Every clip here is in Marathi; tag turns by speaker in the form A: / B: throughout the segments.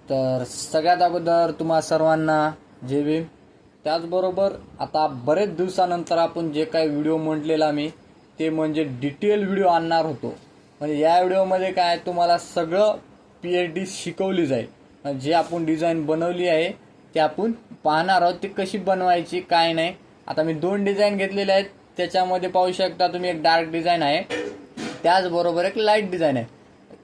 A: तर सगळ्यात अगोदर तुम्हा सर्वांना जय भीम. त्याचबरोबर आता बरेच दिवसानंतर आपण जे काही व्हिडिओ म्हटलेला मी ते म्हणजे डिटेल व्हिडिओ आणणार होतो. म्हणजे या व्हिडिओमध्ये काय तुम्हाला सगळं PhD शिकवली जाईल. जे आपण डिझाईन बनवली आहे ते आपण पाहणार आहोत, ती कशी बनवायची काय नाही. आता मी 2 डिझाईन घेतलेले आहेत. त्याच्यामध्ये पाहू शकता तुम्ही, एक डार्क डिझाईन आहे, त्याचबरोबर एक लाईट डिझाईन आहे.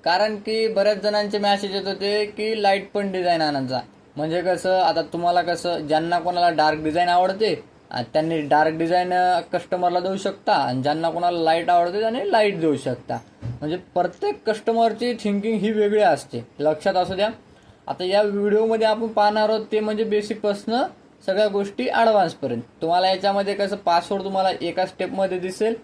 A: कारण की बऱ्याच जणांचे मॅसेज येत होते की लाईट पण डिझाईन आणायचा. म्हणजे कसं, आता तुम्हाला कसं, ज्यांना कोणाला डार्क डिझाईन आवडते त्यांनी डार्क डिझाईन कस्टमरला देऊ शकता, आणि ज्यांना कोणाला लाईट आवडते त्यांनी लाईट देऊ शकता. म्हणजे प्रत्येक कस्टमरची थिंकिंग ही वेगळी असते, लक्षात असू द्या. आता या व्हिडिओमध्ये आपण पाहणार आहोत ते म्हणजे बेसिकपासून सगळ्या गोष्टी ॲडव्हान्सपर्यंत. तुम्हाला याच्यामध्ये कसं पासवर्ड तुम्हाला एका स्टेपमध्ये दिसेल.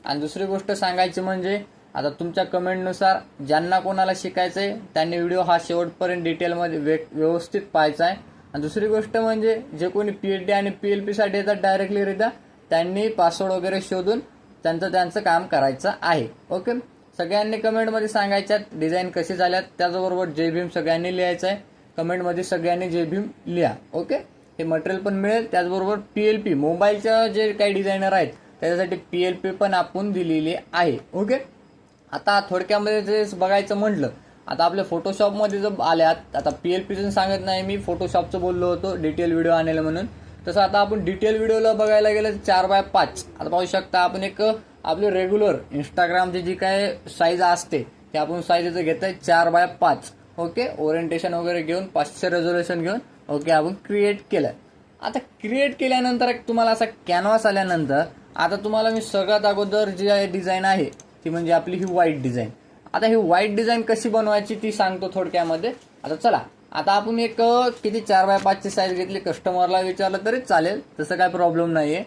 A: आणि दुसरी गोष्ट सांगायची म्हणजे, आता तुमच्या कमेंटनुसार ज्यांना कोणाला शिकायचं आहे त्यांनी व्हिडिओ हा शेवटपर्यंत डिटेलमध्ये व्यवस्थित पाहायचा आहे. आणि दुसरी गोष्ट म्हणजे, जे कोणी PhD आणि PLPसाठी येतात डायरेक्टलीरित्या, त्यांनी पासवर्ड वगैरे शोधून त्यांचं काम करायचं आहे. ओके, सगळ्यांनी कमेंटमध्ये सांगायच्यात डिझाईन कशी झाल्यात. त्याचबरोबर जय भीम सगळ्यांनी लिहायचं आहे. कमेंटमध्ये सगळ्यांनी जय भीम लिहा. ओके, हे मटेरियल पण मिळेल. त्याचबरोबर PLP मोबाईलच्या जे काही डिझायनर आहेत त्याच्यासाठी PLP पण आपण दिलेली आहे. ओके, आता थोडक्यामध्ये जे बघायचं म्हटलं, आता आपल्या फोटोशॉपमध्ये जर आल्यात, आता PLPचं सांगत नाही मी, फोटोशॉपचं बोललो होतो डिटेल व्हिडिओ आणलं म्हणून. तसं आता आपण डिटेल व्हिडिओला बघायला गेलं 4x5. आता पाहू शकता आपण एक आपली रेग्युलर इंस्टाग्रामची जी काय साईज असते ते आपण साईज घेत आहे 4x5. ओके, ओरिएंटेशन वगैरे घेऊन 500 रेझोल्युशन घेऊन ओके आपण क्रिएट केलं. आता क्रिएट केल्यानंतर तुम्हाला असा कॅनव्हास आल्यानंतर आता तुम्हाला मी सगळ्यात अगोदर जी डिझाईन आहे ती म्हणजे आपली ही व्हाईट डिझाईन. आता ही व्हाईट डिझाईन कशी बनवायची ती सांगतो थोडक्यामध्ये. आता चला, आता आपण एक किती 4x5 ची साईज घेतली, कस्टमरला विचारलं तरी चालेल, तसं काय प्रॉब्लेम नाही आहे.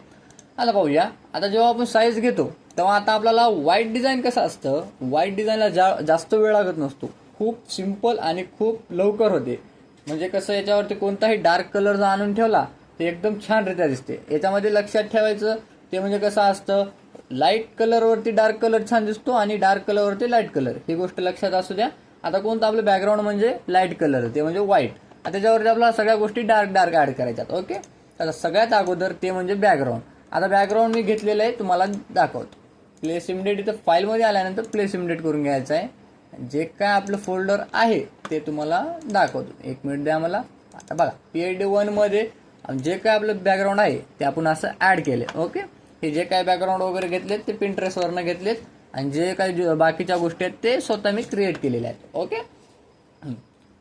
A: आता पाहूया, आता जेव्हा आपण साईज घेतो तेव्हा आता आपल्याला व्हाईट डिझाईन कसं असतं, व्हाईट डिझाईनला जास्त वेळ लागत नसतो, खूप सिंपल आणि खूप लवकर होते. म्हणजे कसं, याच्यावरती कोणताही डार्क कलर जर आणून ठेवला ते एकदम छानरित्या दिसते. याच्यामध्ये लक्षात ठेवायचं ते म्हणजे कसं असतं, लाईट कलरवरती डार्क कलर छान दिसतो आणि डार्क कलरवरती लाईट कलर, ही गोष्ट लक्षात असू द्या. आता कोणतं आपलं बॅकग्राऊंड म्हणजे लाईट कलर, ते म्हणजे व्हाईट. आता त्याच्यावरती आपल्याला सगळ्या गोष्टी डार्क डार्क ॲड करायच्यात. ओके, आता सगळ्यात अगोदर ते म्हणजे बॅकग्राऊंड. आता बॅकग्राऊंड मी घेतलेलं आहे, तुम्हाला दाखवतो. प्लेस इमिडिएट इथं फाईलमध्ये आल्यानंतर प्लेस इमिडिएट करून घ्यायचं आहे. जे काय आपलं फोल्डर आहे ते तुम्हाला दाखवतो. 1 मिनिट द्या मला. आता बघा, PhD1 मध्ये जे काय आपलं बॅकग्राऊंड आहे ते आपण असं ॲड केले. ओके, हे जे काय बॅकग्राऊंड वगैरे घेतलेत ते पिंटरेस्टवरनं घेतलेत, आणि जे काही बाकीच्या गोष्टी आहेत ते स्वतः मी क्रिएट केलेल्या आहेत. ओके,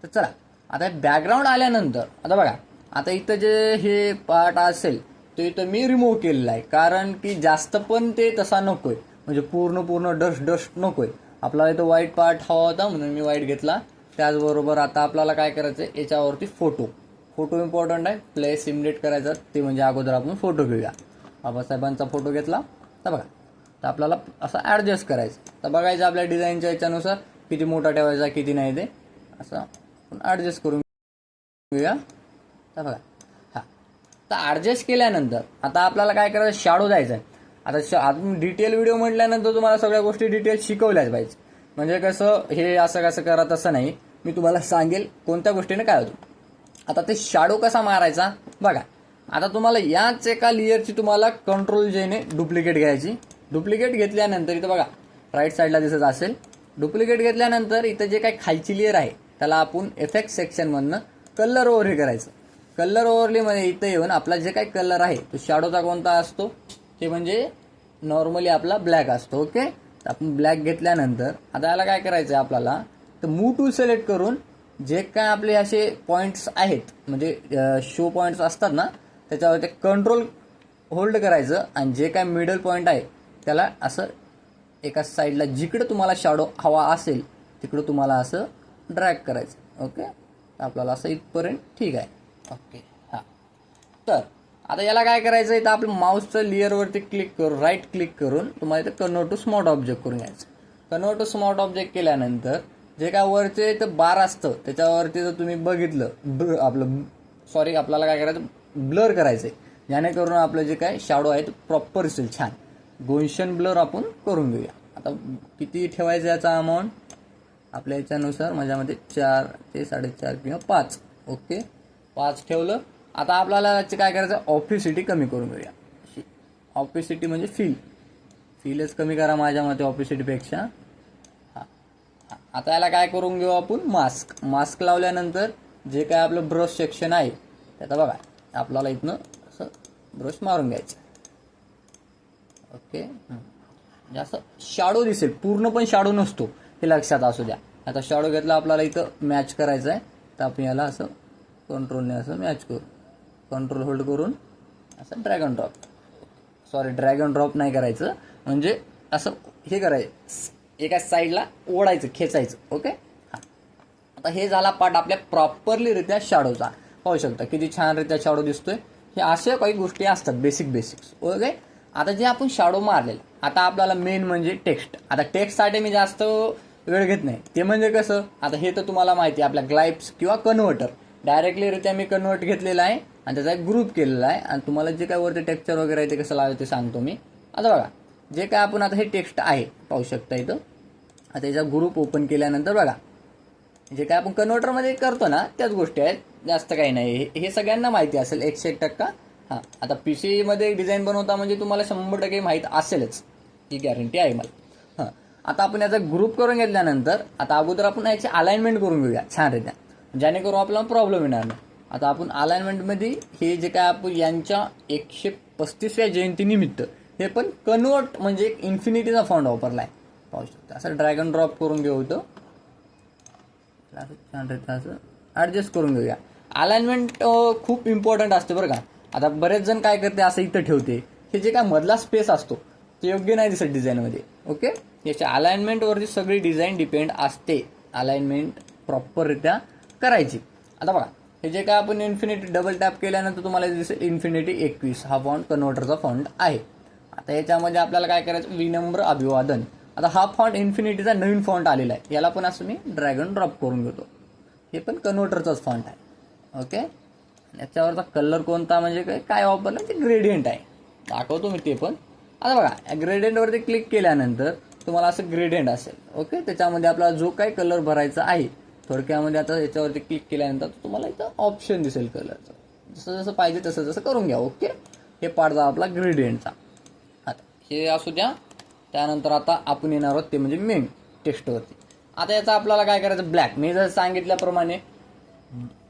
A: तर चला, आता बॅकग्राऊंड आल्यानंतर आता बघा, आता इथं जे हे पार्ट असेल ते इथं मी रिमूव्ह केलेला आहे. कारण की जास्त पण ते तसा नकोय, म्हणजे पूर्ण डस्ट नकोय. आपल्याला इथं व्हाईट पार्ट हवा होता म्हणून मी व्हाईट घेतला. त्याचबरोबर आता आपल्याला काय करायचं आहे, याच्यावरती फोटो इम्पॉर्टंट आहे. प्लेस इमिडिएट करायचं, ते म्हणजे अगोदर आपण फोटो घेऊया. बाबासाहेबांचा फोटो घेतला. तर बघा, तर आपल्याला असं ॲडजस्ट करायचं. तर बघायचं आपल्या डिझाईनच्या याच्यानुसार किती मोठा ठेवायचा किती नाही, ते असं आपण ॲडजस्ट करून घेऊया. तर बघा, हां, तर ॲडजस्ट केल्यानंतर आता आपल्याला काय करायचं, शॅडो द्यायचा आहे. आता आपण डिटेल व्हिडिओ म्हटल्यानंतर तुम्हाला सगळ्या गोष्टी डिटेल शिकवल्याच पाहिजे. म्हणजे कसं, हे असं कसं करा तसं नाही, मी तुम्हाला सांगेल कोणत्या गोष्टीने काय होतं. आता ते शॅडो कसा मारायचा बघा. आता तुम्हाला याच एका लेअरची तुम्हाला कंट्रोल जेने डुप्लिकेट घ्यायची. डुप्लिकेट घेतल्यानंतर इथं बघा राईट साईडला दिसत असेल. डुप्लिकेट घेतल्यानंतर इथं जे काही खालची लेअर आहे त्याला आपण इफेक्ट सेक्शनमधनं कलर ओव्हरले करायचं. कलर ओव्हरलेमध्ये इथं येऊन आपला जे काही कलर आहे तो शॅडोचा कोणता असतो, ते म्हणजे नॉर्मली आपला ब्लॅक असतो. ओके, तर आपण ब्लॅक घेतल्यानंतर आता याला काय करायचं आहे आपल्याला, तर मूव टूल सिलेक्ट करून जे काय आपले असे पॉईंट्स आहेत, म्हणजे शो पॉईंट्स असतात ना, त्याच्यावर ते कंट्रोल होल्ड करायचं, आणि जे काय मिडल पॉईंट आहे त्याला असं एका साईडला जिकडं तुम्हाला शॅडो हवा असेल तिकडं तुम्हाला असं ड्रॅग करायचं. ओके, तर आपल्याला असं इथपर्यंत ठीक आहे. ओके, हां, तर आता याला काय करायचं आहे, तर आपण माऊसचं लेअरवरती क्लिक करून राईट क्लिक करून तुम्हाला इथं कन्वर्ट टू स्मॉट ऑब्जेक्ट करून घ्यायचं. कन्वर्ट टू स्मॉट ऑब्जेक्ट केल्यानंतर जे काय वरचे इथं बार असतं त्याच्यावरती जर तुम्ही बघितलं आपल्याला काय करायचं, ब्लर करायचं आहे, जेणेकरून आपलं जे काय शॅडो आहे ते प्रॉपर दिसेल छान. गोन्शन ब्लर आपण करून घेऊया. आता किती ठेवायचं याचा अमाऊंट, आपल्या याच्यानुसार माझ्यामध्ये 4 ते 4.5 किंवा 5. ओके, 5 ठेवलं. आता आपल्याला याची काय करायचं, ऑफिसिटी कमी करून घेऊया. ऑफिसिटी म्हणजे फीलच कमी करा माझ्या मते ऑफिसिटीपेक्षा. आता याला काय करून घेऊ आपण, मास्क लावल्यानंतर जे काय आपलं ब्रश सेक्शन आहे त्याचा बघा आपल्याला इथनं असं ब्रश मारून घ्यायचं. ओके, असं शॅडो दिसेल, पूर्ण पण शॅडो नसतो हे लक्षात असू द्या. आता शॅडो घेतला आपल्याला इथं मॅच करायचं आहे, तर आपण याला असं कंट्रोलने असं मॅच करू, कंट्रोल होल्ड करून असं ड्रॅग अँड ड्रॉप नाही करायचं, म्हणजे असं हे करायचं, एका साईडला ओढायचं, खेचायचं. ओके, हां. आता हे झाला पार्ट आपल्या प्रॉपरलीरित्या शॅडोचा. पाहू शकता किती छानरित्या शॅडो दिसतोय. हे अशा काही गोष्टी असतात बेसिक्स. ओके, आता जे आपण शॅडो मारलेलं, आता आपल्याला मेन म्हणजे टेक्स्ट. आता टेक्स्टसाठी मी जास्त वेळ घेत नाही. ते म्हणजे कसं, आता हे तर तुम्हाला माहिती आहे आपल्या ग्लाइप्स किंवा कन्व्हर्टर. डायरेक्टलीरित्या मी कन्वर्ट घेतलेला आहे आणि त्याचा एक ग्रुप केलेला आहे, आणि तुम्हाला जे काय वरती टेक्स्चर वगैरे आहे ते कसं लावायचं ते सांगतो मी. आता बघा, जे काय आपण आता हे टेक्स्ट आहे पाहू शकता इथं. आता याचा ग्रुप ओपन केल्यानंतर बघा, जे काय आपण कन्व्हर्टरमध्ये करतो ना त्याच गोष्टी आहेत, जास्त काही नाही. हे सगळ्यांना माहिती असेल 101%. हां, आता PC मध्ये डिझाईन बनवता म्हणजे तुम्हाला 100% माहीत असेलच, ही गॅरंटी आहे मला. हां, आता आपण याचा ग्रुप करून घेतल्यानंतर आता अगोदर आपण याची अलाइनमेंट करून घेऊया छानरित्या, जेणेकरून आपल्याला प्रॉब्लेम येणार नाही. आता आपण अलाइनमेंटमध्ये हे जे काय आपण यांच्या 135व्या जयंतीनिमित्त हे पण कन्वर्ट म्हणजे एक इन्फिनिटीचा फॉन्ट वापरला आहे पाहू शकता. असं ड्रॅग अँड ड्रॉप करून घेऊ होतं, असं छानरित्या असं ॲडजस्ट करून घेऊया. अलाइनमेंट खूप इम्पॉर्टंट असते बरं का. आता बरेच जण काय करते, असं इथं ठेवते, हे जे काय मधला स्पेस असतो ते योग्य नाही दिसत डिझाईनमध्ये. ओके, याच्या अलाइनमेंटवरती सगळी डिझाईन डिपेंड असते, अलाइनमेंट प्रॉपररित्या करायची. आता बघा, हे जे काय आपण इन्फिनिटी डबल टॅप केल्यानंतर तुम्हाला दिसेल इन्फिनिटी 21 हा फॉन्ट कन्व्हर्टरचा फॉन्ट आहे. आता याच्यामध्ये आपल्याला काय करायचं, विनम्र अभिवादन. आता हा फॉन्ट इन्फिनिटीचा नवीन फॉन्ट आलेला आहे, याला पण असं मी ड्रॅग अँड ड्रॉप करून घेतो. हे पण कन्व्हर्टरचाच फॉन्ट आहे. ओके, याच्यावरचा कलर कोणता म्हणजे काय वापरलं ते ग्रेडियंट आहे, दाखवतो मी ते पण. आता बघा, ग्रेडियंटवरती क्लिक केल्यानंतर तुम्हाला असं ग्रेडियंट असेल. ओके, त्याच्यामध्ये आपला जो काही कलर भरायचा आहे थोडक्यामध्ये, आता याच्यावरती क्लिक केल्यानंतर तुम्हाला इथं ऑप्शन दिसेल कलरचं, जसं जसं पाहिजे तसं करून घ्या. ओके, हे पार्ट झाला आपला ग्रेडियंटचा. आता हे असू द्या. त्यानंतर आता आपण येणार आहोत ते म्हणजे मेन टेक्स्टवरती. आता याचा आपल्याला काय करायचं, ब्लॅक. मी जर सांगितल्याप्रमाणे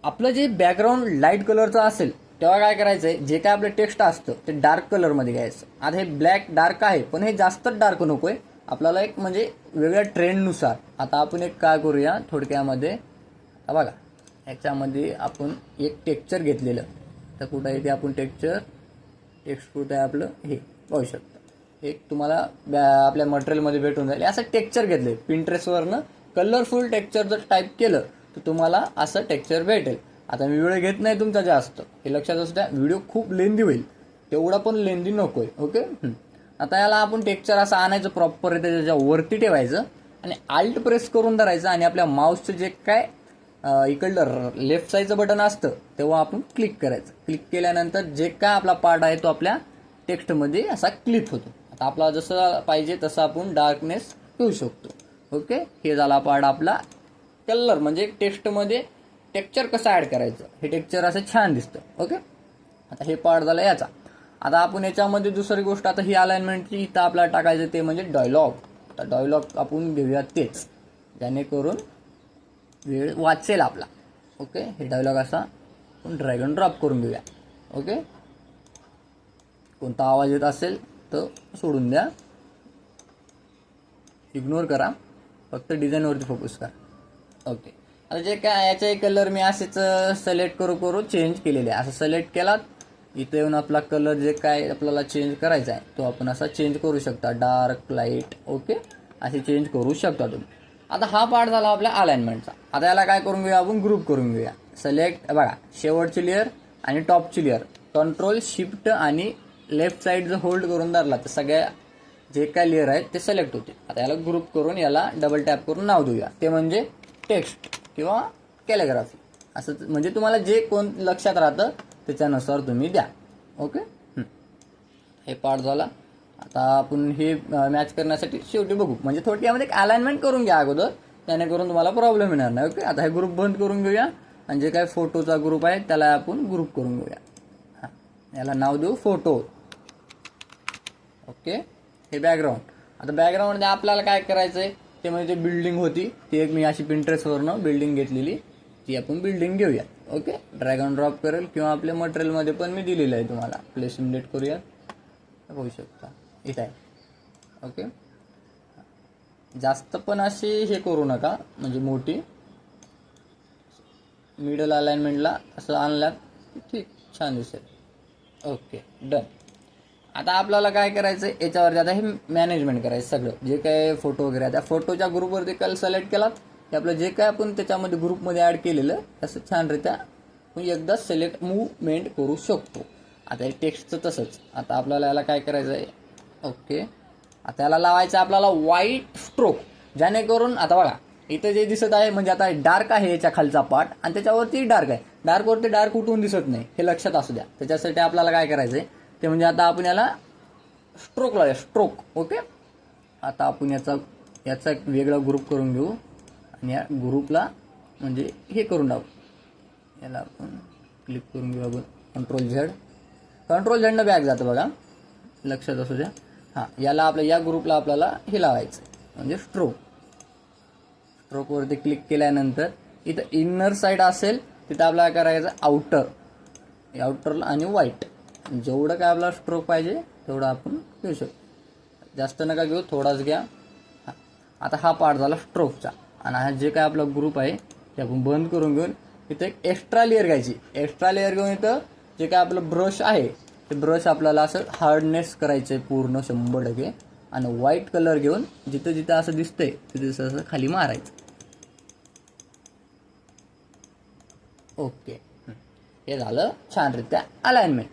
A: आपलं जे बॅकग्राऊंड लाईट कलरचं असेल तेव्हा काय करायचं आहे, जे काय आपलं टेक्स्ट असतं ते डार्क कलरमध्ये घ्यायचं. आता हे ब्लॅक डार्क आहे, पण हे जास्तच डार्क नको आहे आपल्याला, एक म्हणजे वेगळ्या ट्रेंडनुसार. आता आपण एक काय करूया थोडक्यामध्ये, बघा ह्याच्यामध्ये आपण एक टेक्स्चर घेतलेलं, तर कुठं आहे ते आपण टेक्स्ट कुठं आहे आपलं, हे पाहू शकता. एक तुम्हाला आपल्या मटेरियलमध्ये भेटून जाईल. असं टेक्स्चर घेतलं आहे पिंटरेस्टवरनं, कलरफुल टेक्स्चर जर टाईप केलं तर तुम्हाला असं टेक्स्चर भेटेल. आता मी वेळ घेत नाही तुमचा जास्त, हे लक्षात असू द्या. व्हिडिओ खूप लेंदी होईल, तेवढा पण लेंदी नको आहे. ओके, आता याला आपण टेक्स्चर असं आणायचं प्रॉपर त्याच्या वरती ठेवायचं आणि आल्ट प्रेस करून धरायचं, आणि आपल्या माऊसचं जे काय इकडलं लेफ्ट साईडचं बटन असतं तेव्हा आपण क्लिक करायचं. क्लिक केल्यानंतर जे काय आपला पार्ट आहे तो आपल्या टेक्स्टमध्ये असा क्लिक होतो. आता आपला जसं पाहिजे तसं आपण डार्कनेस ठेवू शकतो. ओके, हे झाला पार्ट आपला कलर, म्हणजे टेक्स्टमध्ये टेक्स्चर कसं ॲड करायचं, हे टेक्स्चर असं छान दिसतं. ओके, आता हे पार्ट झालं याचा. आता आपण याच्यामध्ये दुसरी गोष्ट, आता ही अलाइनमेंटची इथं आपल्याला टाकायचं ते म्हणजे डायलॉग. आता डायलॉग आपण घेऊया तेच, जेणेकरून वेळ वाचेल आपला. ओके, हे डायलॉग असा आपण ड्रॅग अँड ड्रॉप करून घेऊया. ओके, कोणता आवाज येत असेल तर सोडून द्या, इग्नोर करा, फक्त डिझाईनवरती फोकस करा. ओके, आता जे काय याचे कलर मी असेच सिलेक्ट करू चेंज केलेले आहे. असं सिलेक्ट केलात, इथं येऊन आपला कलर जे काय आपल्याला चेंज करायचा आहे तो आपण असा चेंज करू शकता, डार्क लाईट. ओके, असे चेंज करू शकता तुम्ही. आता हा पार्ट झाला आपल्या अलाइनमेंटचा. आता याला काय करून घेऊया आपण, ग्रुप करून घेऊया. सिलेक्ट, बघा शेवटची लेअर आणि टॉपची लेअर, कंट्रोल शिफ्ट आणि लेफ्ट साईड जर होल्ड करून धरला तर सगळ्या जे काय लेअर आहेत ते सिलेक्ट होते. आता याला ग्रुप करून याला डबल टॅप करून नाव देऊया, ते म्हणजे टेक्स्ट किंवा कॅलिग्राफी. असं म्हणजे तुम्हाला जे कोण लक्षात राहतं त्याच्यानुसार तुम्ही द्या. ओके, हे पार्ट झाला. आता आपण हे मॅच करण्यासाठी शेवटी बघू, म्हणजे थोडक्यामध्ये एक अलाइनमेंट करून घ्या अगोदर, जेणेकरून तुम्हाला प्रॉब्लेम येणार नाही. ओके, आता हे ग्रुप बंद करून घेऊया आणि जे काय फोटोचा ग्रुप आहे त्याला आपण ग्रुप करून घेऊया. हां, याला नाव देऊ फोटो. ओके, हे बॅकग्राऊंड. आता बॅकग्राऊंडमध्ये आपल्याला काय करायचं आहे ते म्हणजे बिल्डिंग होती ती एक मी अशी पिंटरेस्टवरनं बिल्डिंग घेतलेली, ती आपण बिल्डिंग घेऊया. ओके, ड्रॅग अँड ड्रॉप करेल किंवा आपल्या मटेरियलमध्ये पण मी दिलेलं आहे तुम्हाला. प्लेस सिम्युलेट करूया, होऊ शकता इथं आहे. ओके, जास्त पण अशी हे करू नका म्हणजे मोठी, मिडल अलाइनमेंटला असं आणल्यात ठीक छान दिसेल. Okay, done. आता आपल्याला काय करायचं आहे याच्यावरती आता हे मॅनेजमेंट करायचं सगळं जे काय फोटो वगैरे आहे त्या फोटोच्या ग्रुपवरती काल सिलेक्ट केलात की आपलं जे काय आपण त्याच्यामध्ये ग्रुपमध्ये ॲड केलेलं तसं छानरित्या आपण एकदा सिलेक्ट मूवमेंट करू शकतो. आता हे टेक्स्टचं तसंच. आता आपल्याला याला काय करायचं आहे, ओके, आता याला लावायचं आपल्याला व्हाईट स्ट्रोक, जेणेकरून आता बघा इथं जे दिसत आहे म्हणजे आता डार्क आहे याच्या खालचा पार्ट आणि त्याच्यावरती डार्क आहे. डार्कवरती डार्क उठून दिसत नाही हे लक्षात असू द्या. त्याच्यासाठी आपल्याला काय करायचं आहे ते म्हणजे आता आपण याला स्ट्रोक लावूया, स्ट्रोक. ओके, आता आपण याचा एक वेगळा ग्रुप करून घेऊ आणि या ग्रुपला म्हणजे हे करून टाकू. याला आपण क्लिक करून घेऊ आपण कंट्रोल झेडनं बॅक जातं बघा, लक्षात असू द्या. हां, याला आपल्या या ग्रुपला आपल्याला हे लावायचं म्हणजे स्ट्रोकवरती क्लिक केल्यानंतर इथं इनर साईड असेल तिथं आपल्याला करायचं आउटरला आणि व्हाईट. जेवढं काय आपल्याला स्ट्रोक पाहिजे तेवढं आपण घेऊ शकतो, जास्त नका घेऊ, थोडाच घ्या. हां, आता हा पार्ट झाला स्ट्रोकचा आणि हा जे काय आपला ग्रुप आहे ते आपण बंद करून घेऊन इथं एक एक्स्ट्रा लेअर घ्यायची. एक्स्ट्रा लेअर घेऊन इथं जे काय आपलं ब्रश आहे ते ब्रश आपल्याला असं हार्डनेस करायचं आहे पूर्ण 100% आणि व्हाईट कलर घेऊन जिथं जिथं असं दिसतंय तिथे असं खाली मारायचं. ओके, हे झालं छानरित्या अलाइनमेंट.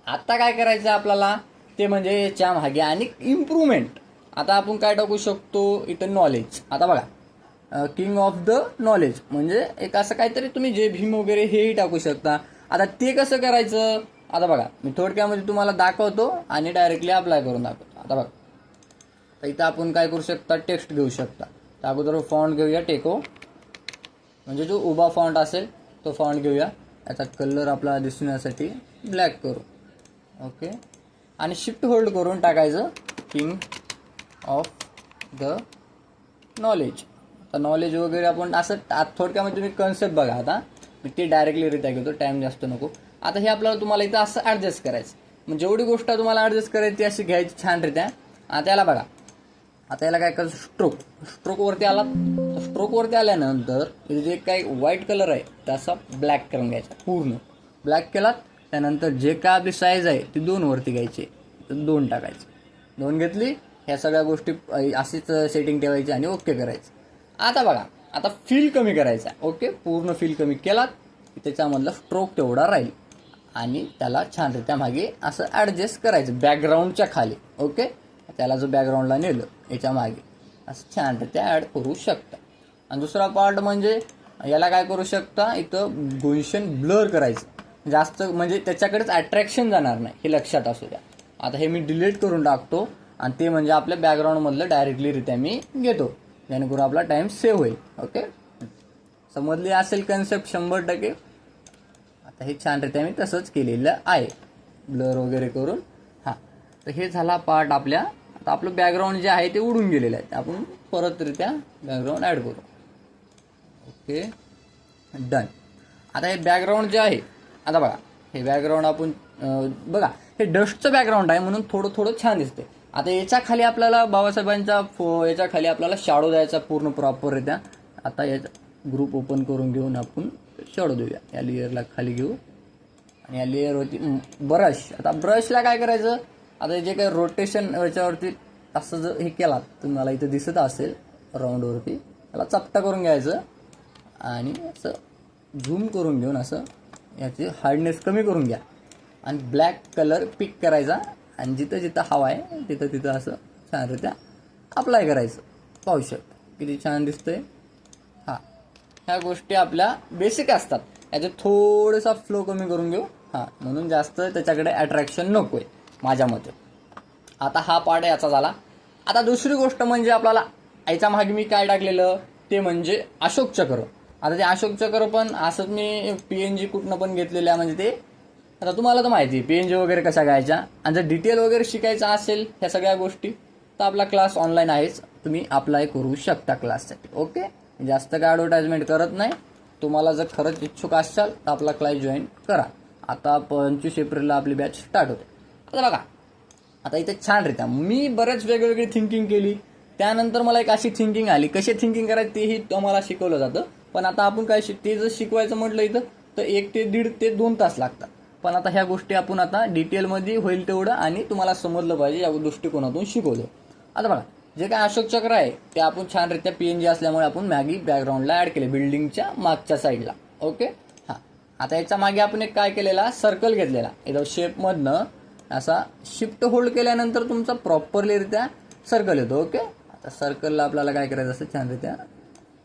A: आता काय करायचं आपल्याला ते म्हणजे याच्या मागे आणि इम्प्रूव्हमेंट. आता आपण काय टाकू शकतो इथं नॉलेज. आता बघा किंग ऑफ द नॉलेज म्हणजे एक असं काहीतरी तुम्ही जे भीम वगैरे हेही टाकू शकता. आता ते कसं करायचं आता बघा मी थोडक्यामध्ये तुम्हाला दाखवतो आणि डायरेक्टली अप्लाय करून दाखवतो. आता बघा तर इथं आपण काय करू शकता टेक्स्ट घेऊ शकता. तर अगोदर फॉन्ट घेऊया टेको, म्हणजे जो उभा फॉन्ट असेल तो फॉन्ट घेऊया. याचा कलर आपल्याला दिसण्यासाठी ब्लॅक करू. ओके, आणि शिफ्ट होल्ड करून टाकायचं किंग ऑफ द नॉलेज. आता नॉलेज वगैरे आपण असं थोडक्यामध्ये तुम्ही कन्सेप्ट बघा. आता मी ते डायरेक्टलीरित्या घेतो, टाईम जास्त नको. आता हे आपल्याला तुम्हाला इथं असं ॲडजस्ट करायचं म्हणजे जेवढी गोष्ट तुम्हाला ॲडजस्ट करायची ती अशी घ्यायची छानरित्या. आता याला बघा, आता याला काय करायचं स्ट्रोकवरती आला. स्ट्रोकवरती आल्यानंतर इथे जे काही व्हाईट कलर आहे त्याचा ब्लॅक करून घ्यायचा, पूर्ण ब्लॅक केलात. त्यानंतर जे काय आपली साईज आहे ती 2 वरती घ्यायची, तर 2 टाकायचे. 2 घेतली, ह्या सगळ्या गोष्टी अशीच सेटिंग ठेवायची आणि ओके करायचं. आता बघा आता फील कमी करायचा. ओके, पूर्ण फील कमी केलात की त्याच्यामधला स्ट्रोक तेवढा राहील आणि त्याला छानरित्या मागे असं ॲडजस्ट करायचं बॅकग्राऊंडच्या खाली. ओके, त्याला जो बॅकग्राऊंडला नेलं याच्या मागे असं छानरित्या ॲड करू शकता. आणि दुसरा पार्ट म्हणजे याला काय करू शकता इथं गोल्शन ब्लर करायचं, जास्त म्हणजे त्याच्याकडेच अट्रॅक्शन जाणार नाही हे लक्षात असू द्या. आता हे मी डिलीट करून टाकतो आणि ते म्हणजे आपल्या बॅकग्राऊंडमधलं डायरेक्टलीरित्या मी घेतो, जेणेकरून आपला टाईम सेव्ह होईल. ओके, समजली असेल कन्सेप्ट 100%. आता हे छानरित्या मी तसंच केलेलं आहे ब्लर वगैरे करून. हां, तर हे झाला पार्ट आपल्या. आता आपलं बॅकग्राऊंड जे आहे ते उडून गेलेलं आहे, आपण परतरित्या बॅकग्राऊंड ॲड करू. Okay, done. आता हे बॅकग्राऊंड जे आहे आता बघा हे बॅकग्राऊंड आपण बघा हे डस्टचं बॅकग्राऊंड आहे म्हणून थोडं थोडं छान दिसते. आता याच्या खाली आपल्याला बाबासाहेबांचा याच्या खाली आपल्याला शॅडो द्यायचा पूर्ण प्रॉपररित्या. आता याचा ग्रुप ओपन करून घेऊन आपण शॅडो देऊया. या लेअरला खाली घेऊ आणि या लेअरवरती ब्रश. आता ब्रशला काय करायचं आता जे काही रोटेशन याच्यावरती असं जर हे केलात तुम्हाला इथं दिसत असेल राऊंडवरती त्याला चपटा करून घ्यायचं आणि असं झूम करून घेऊन असं याची हार्डनेस कमी करून घ्या आणि ब्लॅक कलर पिक करायचा आणि जिथं जिथं हवा आहे तिथं तिथं असं छानरित्या अप्लाय करायचं. पाहू शकता किती छान दिसतंय. हां, ह्या गोष्टी आपल्या बेसिक असतात, याचे थोडासा फ्लो कमी करून घेऊ. हां, म्हणून जास्त त्याच्याकडे अट्रॅक्शन नको आहे माझ्या मते. आता हा पार्ट याचा झाला. आता दुसरी गोष्ट म्हणजे आपल्याला याच्या मागे मी काय टाकलेलं ते म्हणजे अशोक चक्र. आता ते अशोक चक्र पण असंच मी PNG कुठनं पण घेतलेलं आहे. म्हणजे ते आता तुम्हाला तर माहिती आहे PNG वगैरे कशा घ्यायच्या. आणि जर डिटेल वगैरे शिकायचं असेल ह्या सगळ्या गोष्टी तर आपला क्लास ऑनलाईन आहेच, तुम्ही अप्लाय करू शकता क्लाससाठी. ओके, जास्त काय ॲडव्हर्टाइजमेंट करत नाही. तुम्हाला जर खरंच इच्छुक असाल तर आपला क्लास जॉईन करा. आता 25 एप्रिलला आपली बॅच स्टार्ट होते. आता बघा, आता इथे छानरित्या मी बरेच वेगवेगळी थिंकिंग केली. त्यानंतर मला एक अशी थिंकिंग आली, कशी थिंकिंग करायची तेही तुम्हाला शिकवलं जातं. पण आता आपण काय ते जर शिकवायचं म्हटलं इथं तर 1 ते 1.5 ते 2 तास लागतात. पण आता ह्या गोष्टी आपण आता डिटेलमध्ये होईल तेवढं आणि तुम्हाला समजलं पाहिजे या दृष्टिकोनातून शिकवलं. आता बघा, जे काय अशोक चक्र आहे ते आपण छानरित्या PNG असल्यामुळे आपण मॅगी बॅकग्राऊंडला ॲड केले बिल्डिंगच्या मागच्या साईडला. ओके, हां. आता याच्या मागे आपण एक काय केलेला, सर्कल घेतलेला. इथं शेपमधनं असा शिफ्ट होल्ड केल्यानंतर तुमचा प्रॉपरलीरित्या सर्कल येतो. ओके, आता सर्कलला आपल्याला काय करायचं असतं, छानरित्या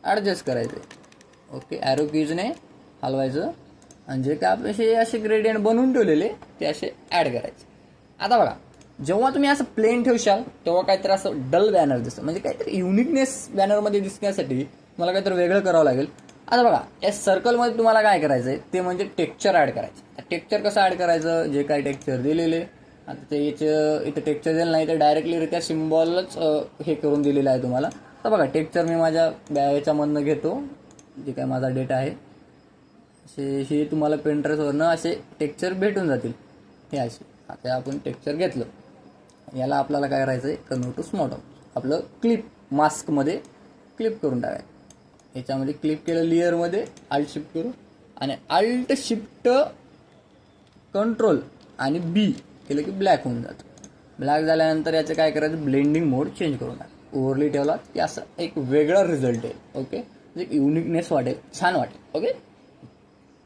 A: ॲडजस्ट करायचं. ओके, ॲरो कीजने हलवायचं आणि जे काय आपले असे ग्रेडियंट बनवून ठेवलेले ते असे ॲड करायचे. आता बघा, जेव्हा तुम्ही असं प्लेन ठेवशाल तेव्हा काहीतरी असं डल बॅनर दिसतं. म्हणजे काहीतरी युनिकनेस बॅनरमध्ये दिसण्यासाठी मला काहीतरी वेगळं करावं लागेल. आता बघा, या सर्कलमध्ये तुम्हाला काय करायचं आहे ते म्हणजे टेक्स्चर ॲड करायचं. टेक्स्चर कसं ॲड करायचं, जे काही टेक्स्चर दिलेले आता ते याचं इथं टेक्स्चर दिलं नाही तर डायरेक्टलीरित्या सिम्बॉलच हे करून दिलेलं आहे तुम्हाला. तर बघा, टेक्स्चर मी माझ्या याच्यामधनं घेतो, जे काय माझा डेटा आहे हे तुम्हाला पेंट्रेसवरनं असे टेक्स्चर भेटून जातील हे असे. आता आपण टेक्स्चर घेतलं, याला आपल्याला काय करायचं आहे, कन्वर्ट टू स्मॉल आपलं क्लिप मास्कमध्ये क्लिप करून टाकायचं. याच्यामध्ये क्लिप केलं लेअरमध्ये, अल्ट शिफ्ट करू आणि अल्ट शिफ्ट कंट्रोल आणि B केलं की ब्लॅक होऊन जातं. ब्लॅक झाल्यानंतर याचं काय करायचं, ब्लेंडिंग मोड चेंज करून टाक. ओव्हरली ठेवला की असं एक वेगळा रिझल्ट येईल. ओके, म्हणजे युनिकनेस वाटेल, छान वाटेल. ओके,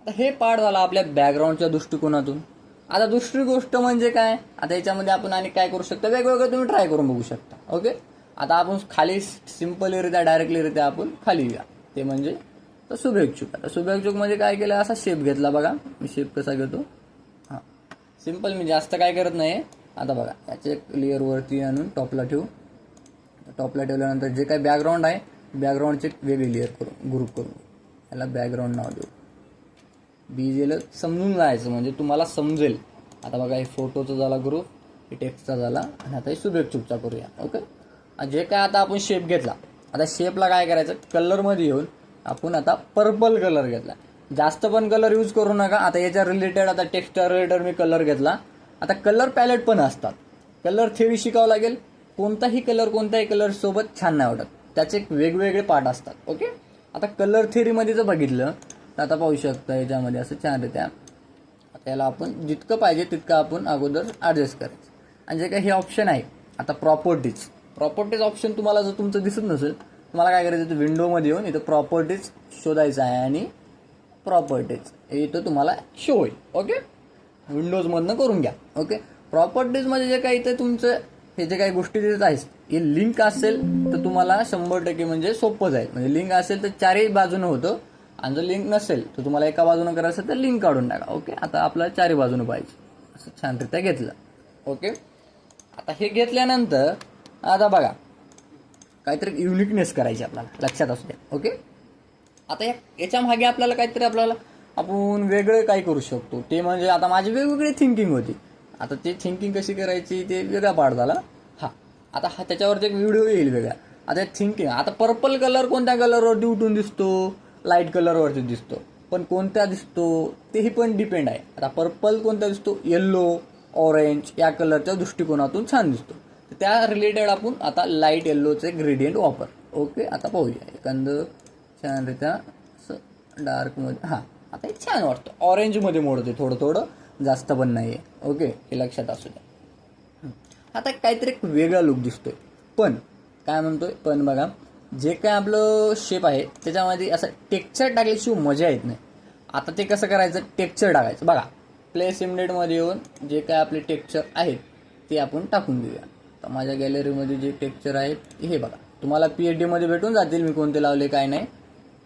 A: आता हे पार्ट झाला आपल्या बॅकग्राऊंडच्या दृष्टिकोनातून. आता दुसरी गोष्ट म्हणजे काय, आता याच्यामध्ये आपण आणि काय करू शकतो, वेगवेगळं तुम्ही ट्राय करून बघू शकता. ओके, आता आपण खाली सिम्पलरित्या डायरेक्टलीरित्या आपण खाली घ्या, ते म्हणजे तर शुभेच्छुक. आता शुभेच्छुकमध्ये काय केलं, असा शेप घेतला. बघा मी शेप कसा घेतो, हां सिम्पल, मी जास्त काय करत नाही. आता बघा, याचे एक लेअरवरती आणून टॉपला ठेवू. टॉपला ठेवल्यानंतर जे काही बॅकग्राऊंड आहे बॅकग्राऊंडचे वेगळे लेअर करून ग्रुप करून याला बॅकग्राऊंड नाव देऊ. BGL समजून जायचं म्हणजे तुम्हाला समजेल. आता बघा, हे फोटोचा झाला ग्रुप, हे टेक्स्टचा झाला आणि आता हे शुभेच्छुकचा करूया. ओके, जे काय आता आपण शेप घेतला, आता शेपला काय करायचं, कलरमध्ये येऊन आपण आता पर्पल कलर घेतला. जास्त पण कलर यूज करू नका. आता याच्या रिलेटेड, आता टेक्स्टच्या रिलेटेड मी कलर घेतला. आता कलर पॅलेट पण असतात, कलर थेरी शिकावं लागेल. कोणताही कलर सोबत छान नाही वाटत, त्याचे एक वेगवेगळे पार्ट असतात. ओके, आता कलर थेरीमध्ये जर बघितलं तर आता पाहू शकता याच्यामध्ये असं छानरित्या आता याला आपण जितकं पाहिजे तितकं आपण अगोदर ॲडजस्ट करायचं. आणि जे काही हे ऑप्शन आहे आता प्रॉपर्टीज ऑप्शन तुम्हाला जर तुमचं दिसत नसेल, तुम्हाला काय करायचं, तर विंडोमध्ये येऊन इथं प्रॉपर्टीज शोधायचं आहे आणि प्रॉपर्टीज इथं तुम्हाला शो होईल. ओके, विंडोजमधनं करून घ्या. ओके, प्रॉपर्टीजमध्ये जे काही इथं तुमचं हे जे काही गोष्टी देत आहेत, हे लिंक असेल तर तुम्हाला 100% म्हणजे सोपं जाईल. म्हणजे लिंक असेल तर चारही बाजूनं होतं आणि जर लिंक नसेल तर तुम्हाला एका बाजूनं करायचं असेल तर लिंक काढून टाका. ओके, आता आपल्याला चारही बाजूनं पाहिजे असं छानरित्या घेतलं. ओके, आता हे घेतल्यानंतर आता बघा, काहीतरी युनिकनेस करायची आपल्याला, लक्षात असू द्या. ओके, आता याच्या मागे आपल्याला आपण वेगळं काय करू शकतो, ते म्हणजे आता माझी वेगवेगळी थिंकिंग होती. आता ते थिंकिंग कशी करायची ते वेगळा पार्ट झाला. आता त्याच्यावरती एक व्हिडिओ येईल वेगळा. आता थिंकिंग, आता पर्पल कलर कोणत्या कलरवरती उठून दिसतो, लाईट कलरवरती दिसतो, पण कोणत्या दिसतो तेही पण डिपेंड आहे. आता पर्पल कोणता दिसतो, येल्लो, ऑरेंज या कलरच्या दृष्टिकोनातून छान दिसतो. तर त्या रिलेटेड आपण आता लाईट येल्लोचे ग्रेडियंट वापर. ओके, आता पाहूया एखादं छानरित्या असं डार्कमध्ये. आता हे छान वाटतं, ऑरेंजमध्ये मोडते थोडं, जास्त पण नाही आहे. ओके, हे लक्षात असू द्या. आता काहीतरी एक वेगळा लुक दिसतोय, पण काय म्हणतोय, पण बघा जे काय आपलं शेप आहे त्याच्यामध्ये असं टेक्स्चर टाकल्याशिवाय मजा येत नाही. आता ते कसं करायचं, टेक्स्चर टाकायचं. बघा, प्लेस इमेजमध्ये येऊन जे काय आपले टेक्स्चर आहेत ते आपण टाकून देऊया. तर माझ्या गॅलरीमध्ये जे टेक्स्चर आहेत हे बघा, तुम्हाला PhDमध्ये भेटून जातील मी कोणते लावले काय नाही,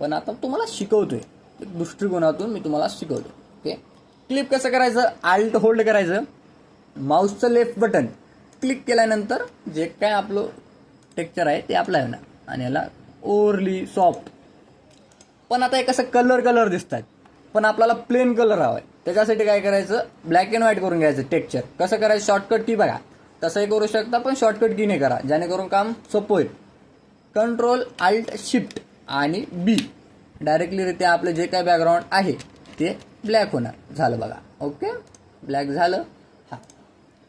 A: पण आता तुम्हाला शिकवतोय एक दृष्टिकोनातून मी तुम्हाला शिकवतो. ओके, क्लिप कसं करायचं, अल्ट होल्ड करायचं, माऊसचं लेफ्ट बटन क्लिक केल्यानंतर जे काय आपलं टेक्स्चर आहे ते अप्लाय होणार आणि याला ओव्हरली सॉफ्ट. पण आता हे कसं कलर दिसत आहेत, पण आपल्याला प्लेन कलर हवा आहे. त्याच्यासाठी काय करायचं, ब्लॅक अँड व्हाईट करून घ्यायचं टेक्स्चर. कसं करायचं, शॉर्टकट की बघा, तसंही करू शकता, पण शॉर्टकट कीने करा जेणेकरून काम सोपं होईल. कंट्रोल अल्ट शिफ्ट आणि बी, डायरेक्टलीरित्या आपलं जे काय बॅकग्राऊंड आहे ते ब्लॅक होणार. झालं बघा, ओके, ब्लॅक झालं. हां,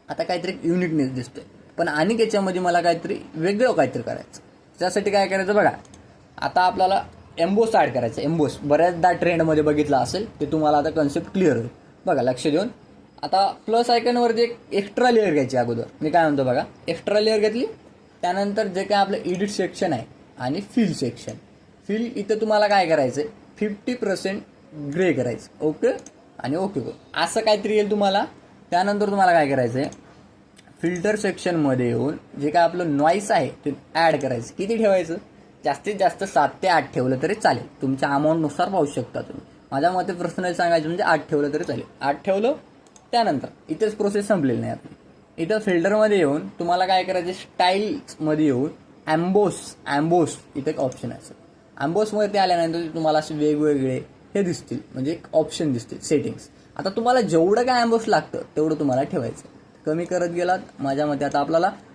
A: आता काहीतरी युनिकनेस दिसतोय, पण आणि त्याच्यामध्ये मला काहीतरी वेगळं काहीतरी करायचं. त्यासाठी काय करायचं बघा, आता आपल्याला एम्बोस ॲड करायचं. एम्बोस बऱ्याचदा ट्रेंडमध्ये बघितलं असेल, ते तुम्हाला आता कन्सेप्ट क्लिअर होईल. बघा लक्ष देऊन, आता प्लस आयकॉनवरती एक एक्स्ट्रा लेअर घ्यायची. अगोदर मी काय म्हणतो बघा, एक्स्ट्रा लेअर घेतली, त्यानंतर जे काय आपलं एडिट सेक्शन आहे आणि फिल सेक्शन, फिल इथं तुम्हाला काय करायचं आहे, 50% ग्रे करायचं. ओके, आणि ओके असं काहीतरी येईल तुम्हाला. त्यानंतर तुम्हाला काय करायचं आहे, फिल्टर सेक्शनमध्ये येऊन जे काय आपलं नॉईस आहे ते ॲड करायचं. किती ठेवायचं, जास्तीत जास्त 7 ते 8 ठेवलं तरी चालेल. तुमच्या अमाऊंटनुसार पाहू शकता तुम्ही. माझ्या मते पर्सनली सांगायचं म्हणजे 8 ठेवलं तरी चालेल. 8 ठेवलं, त्यानंतर इथेच प्रोसेस संपलेली नाही आपली. इथं फिल्टरमध्ये येऊन तुम्हाला काय करायचं, स्टाईल्समध्ये येऊन ॲम्बोस इथं एक ऑप्शन असेल. ॲम्बोसमध्ये ते आल्यानंतर तुम्हाला असे वेगवेगळे हे दिसतील, म्हणजे एक ऑप्शन दिसतील सेटिंग्स. आता तुम्हाला जेवढं काय ॲम्बोस लागतं तेवढं तुम्हाला ठेवायचं. कमी करत गेलात, माझ्या मते आता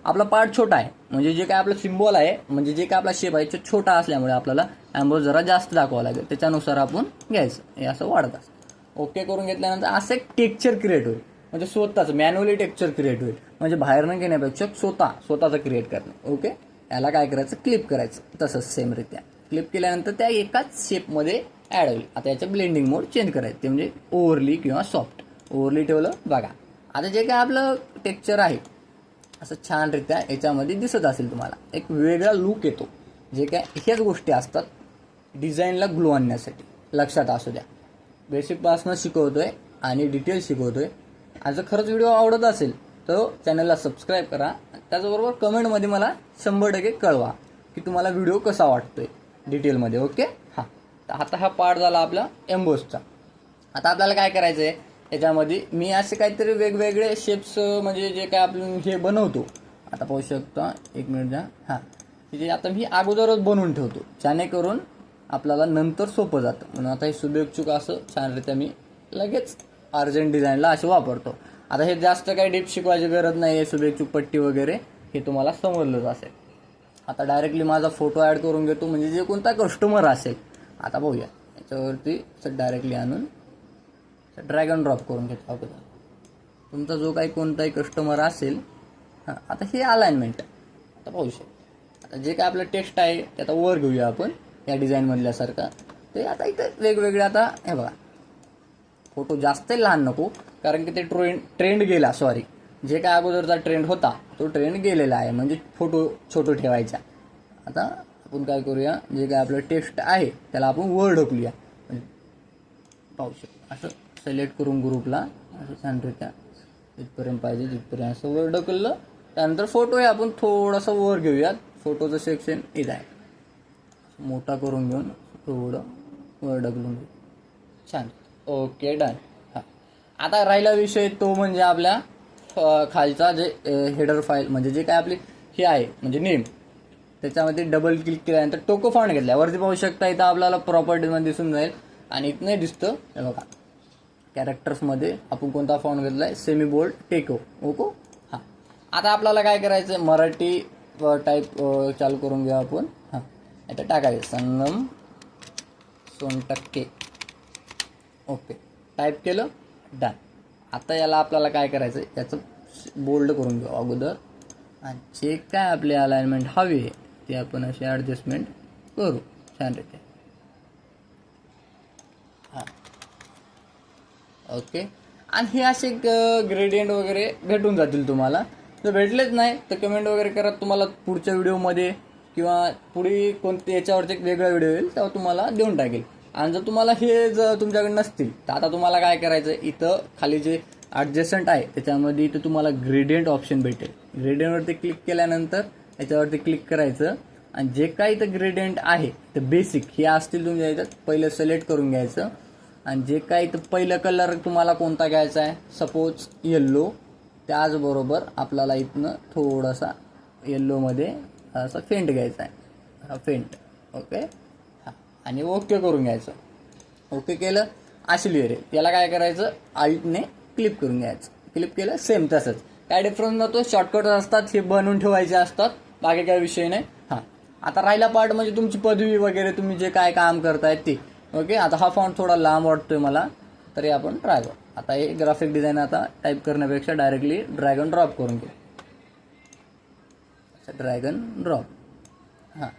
A: आपला पार्ट छोटा आहे, म्हणजे जे काय आपलं सिम्बॉल आहे, म्हणजे जे काय आपला शेप आहे तो छोटा असल्यामुळे आपल्याला ॲम्बोस जरा जास्त दाखवावं लागेल. त्याच्यानुसार आपण घ्यायचं, हे असं वाढत असतं. ओके करून घेतल्यानंतर असं एक टेक्स्चर क्रिएट होईल, म्हणजे स्वतःच मॅन्युअली टेक्स्चर क्रिएट होईल, म्हणजे बाहेरनं घेण्यापेक्षा स्वतःचं क्रिएट करणं. ओके, याला काय करायचं, क्लिप करायचं. तसंच सेमरित्या क्लिप केल्यानंतर त्या एकाच शेपमध्ये ॲड होईल. आता याचं ब्लेंडिंग मोड चेंज करायचं, ते म्हणजे ओव्हरली किंवा सॉफ्ट. ओव्हरली ठेवलं बघा, आता जे काय आपलं टेक्स्चर आहे असं छानरित्या याच्यामध्ये दिसत असेल तुम्हाला, एक वेगळा लुक येतो. जे काय ह्याच गोष्टी असतात डिझाईनला ग्लो आणण्यासाठी. लक्षात असू द्या, बेसिकपासनं शिकवतोय आणि डिटेल शिकवतोय. आज जर खरंच व्हिडिओ आवडत असेल तर चॅनलला सबस्क्राईब करा. त्याचबरोबर कमेंटमध्ये मला 100% कळवा की तुम्हाला व्हिडिओ कसा वाटतोय डिटेलमध्ये. ओके, हां, तर आता हा पार्ट झाला आपला एम्बोसचा. आता आपल्याला काय करायचं आहे, याच्यामध्ये मी असे काहीतरी वेगवेगळे शेप्स, म्हणजे जे काय आपण हे बनवतो, आता पाहू शकता, एक मिनिट द्या. हां, म्हणजे आता मी अगोदरच बनवून ठेवतो जेणेकरून आपल्याला नंतर सोपं जातं. म्हणून आता हे शुभेच्छुक असं छानरित्या मी लगेच अर्जंट डिझाईनला असे वापरतो. आता हे जास्त काही डीप शिकवायची गरज नाही आहे, शुभेच्छुक पट्टी वगैरे हे तुम्हाला समजलंच असेल. आता डायरेक्टली माझा फोटो ॲड करून घेतो, म्हणजे जे कोणता कस्टमर असेल. आता पाहूया, याच्यावरती डायरेक्टली आणून ड्रॅग अँड ड्रॉप करून घेतो अगोदर. तुमचा जो काही कोणताही कस्टमर असेल. हां, आता हे अलाइनमेंट आता पाहू शकतो. आता जे काय आपलं टेक्स्ट आहे ते आता वर घेऊया आपण या डिझाईनमधल्यासारखा. ते आता इथं वेगवेगळे, आता हे बघा, फोटो जास्त लहान नको, कारण की ते ट्रेंड गेला. सॉरी, जे काय अगोदरचा ट्रेंड होता तो ट्रेंड गेलेला आहे, म्हणजे फोटो छोटं ठेवायचा. आता आपण काय करूया, जे काय आपलं टेक्स्ट आहे त्याला आपण वर ढकलूया. पाहू शकतो असं सिलेक्ट करून ग्रुपला असं छानरित्या जिथपर्यंत पाहिजे तिथपर्यंत असं वर ढकललं. त्यानंतर फोटो आहे आपण थोडंसं वर घेऊयात. फोटोचं सेक्शन इथं आहे, मोठा करून घेऊन थोडं वर ढकलून घेऊ. छान, ओके, डन. हां, आता राहिला विषय तो म्हणजे आपल्या खालचा जे हेडर फाईल, म्हणजे जे काय आपली हे आहे म्हणजे नेम, त्याच्यामध्ये डबल क्लिक केल्यानंतर टोको फॉन्ट घेतला. वरती पाहू शकता, इथं आपल्याला प्रॉपर्टीमध्ये दिसून जाईल. आणि इथं नाही दिसतं, हे बघा, कॅरेक्टर्समध्ये आपण कोणता फॉन्ट घेतला आहे, सेमी बोल्ड टेको. ओको, हां, आता आपल्याला काय करायचं आहे, मराठी टाईप चालू करून घेऊ आपण. हां, इथं टाकायचं संगम सोनटक्के. ओके, टाईप केलं, डन. आता याला आपल्याला काय करायचं आहे, याचं बोल्ड करून घेऊ अगोदर. आणि जे काय आपले अलाइनमेंट हवी आहे ते आपण असे ॲडजस्टमेंट करू छानरित्या. हां, ओके. आणि हे असे ग्रेडियंट वगैरे भेटून जातील तुम्हाला. जर भेटलेच नाही तर कमेंट वगैरे करा, तुम्हाला पुढच्या व्हिडिओमध्ये किंवा पुढे कोणते याच्यावरती एक वेगळा व्हिडिओ येईल तेव्हा तुम्हाला देऊन टाकेल. आणि जर तुम्हाला हे जर तुमच्याकडे नसतील तर आता तुम्हाला काय करायचं आहे, इथं खाली जे ॲडजस्टंट आहे त्याच्यामध्ये इथं तुम्हाला ग्रेडियंट ऑप्शन भेटेल. ग्रेडियंटवरती क्लिक केल्यानंतर याच्यावरती क्लिक करायचं आणि जे काही इथं ग्रेडियंट आहे तर बेसिक हे असतील तुमच्या इथं, पहिलं सिलेक्ट करून घ्यायचं. आणि जे काही इथं पहिलं कलर तुम्हाला कोणता घ्यायचा आहे, सपोज येल्लो, त्याचबरोबर आपल्याला इथनं थोडासा येल्लोमध्ये असा फेंट घ्यायचा आहे, हा फेंट. ओके हां, आणि ओके करून घ्यायचं. ओके केलं अशी लेअर आहे, याला काय करायचं आल्टने क्लिप करून घ्यायचं. क्लिप केलं सेम तसंच, काय डिफरन्स नव्हतो. शॉर्टकट असतात हे बनवून ठेवायचे असतात, बाकी काही विषय नाही. हां, आता राहिला पार्ट म्हणजे तुमची पदवी वगैरे, तुम्ही जे काय काम करताय ते. ओके, आता हा फॉन्ट थोडा लांब वाटतोय मला, तरी आपण ट्राय करू. आता हे ग्राफिक डिझाईन आता टाईप करण्यापेक्षा डायरेक्टली ड्रॅग अँड ड्रॉप करून घेऊ. Drag and drop. हां,